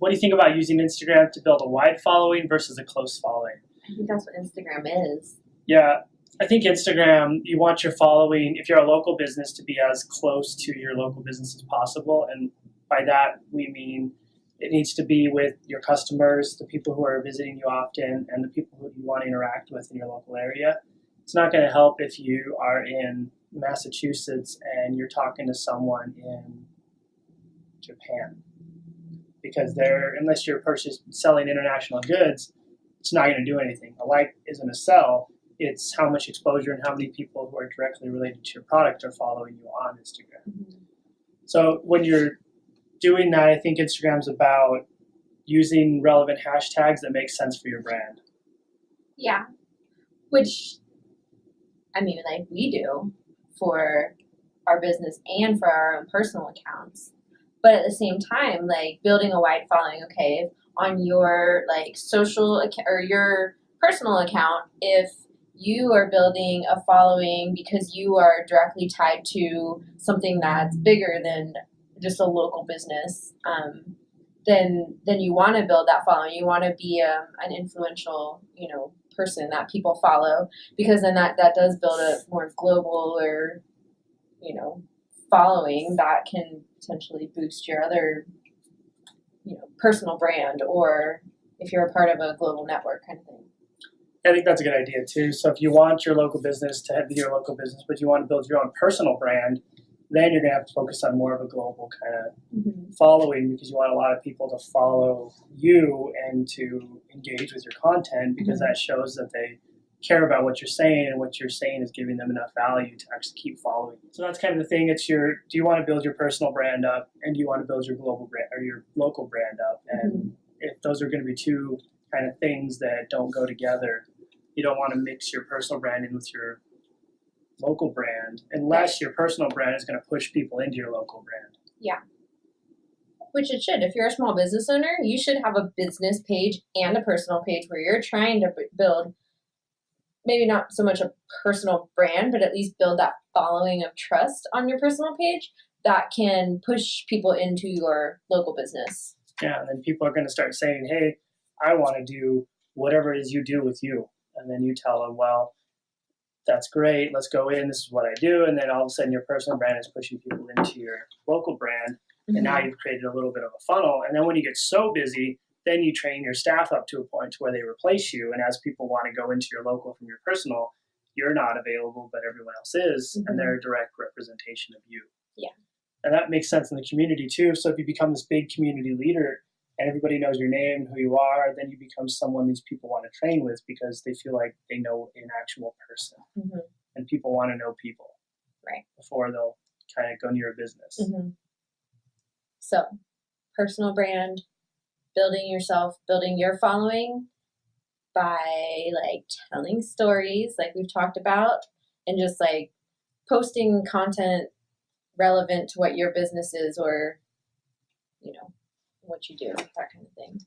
what do you think about using Instagram to build a wide following versus a close following? I think that's what Instagram is. Yeah, I think Instagram, you want your following, if you're a local business, to be as close to your local business as possible. And by that, we mean it needs to be with your customers, the people who are visiting you often, and the people who you want to interact with in your local area. It's not going to help if you are in Massachusetts and you're talking to someone in Japan. Because unless you're selling international goods, it's not going to do anything. A like isn't a sell. It's how much exposure and how many people who are directly related to your product are following you on Instagram. Mm-hmm. So when you're doing that, I think Instagram's about using relevant hashtags that make sense for your brand. Yeah. Which, I mean, like we do for our business and for our own personal accounts. But at the same time, like building a wide following, okay, on your like social account or your personal account, if you are building a following because you are directly tied to something that's bigger than just a local business, then you want to build that following. You want to be an influential, person that people follow, because then that does build a more global or, following that can potentially boost your other, personal brand, or if you're a part of a global network kind of thing. I think that's a good idea too. So if you want your local business to be your local business, but you want to build your own personal brand, then you're going to have to focus on more of a global kind of following, because you want a lot of people to follow you and to engage with your content, because that shows that they care about what you're saying, and what you're saying is giving them enough value to actually keep following. So that's kind of the thing. It's do you want to build your personal brand up, and do you want to build your global brand or your local brand up? And if those are going to be two kind of things that don't go together, you don't want to mix your personal brand in with your local brand, unless your personal brand is going to push people into your local brand. Yeah. Which it should. If you're a small business owner, you should have a business page and a personal page where you're trying to build maybe not so much a personal brand, but at least build that following of trust on your personal page that can push people into your local business. Yeah, and then people are going to start saying, hey, I want to do whatever it is you do with you. And then you tell them, well, that's great, let's go in, this is what I do. And then all of a sudden your personal brand is pushing people into your local brand. And now you've created a little bit of a funnel. And then when you get so busy, then you train your staff up to a point where they replace you. And as people want to go into your local from your personal, you're not available, but everyone else is. And they're a direct representation of you. Yeah. And that makes sense in the community too. So if you become this big community leader and everybody knows your name, who you are, then you become someone these people want to train with, because they feel like they know an actual person. And people want to know people, right, before they'll kind of go near a business. So personal brand, building yourself, building your following by like telling stories like we've talked about, and just like posting content relevant to what your business is, or what you do, that kind of thing.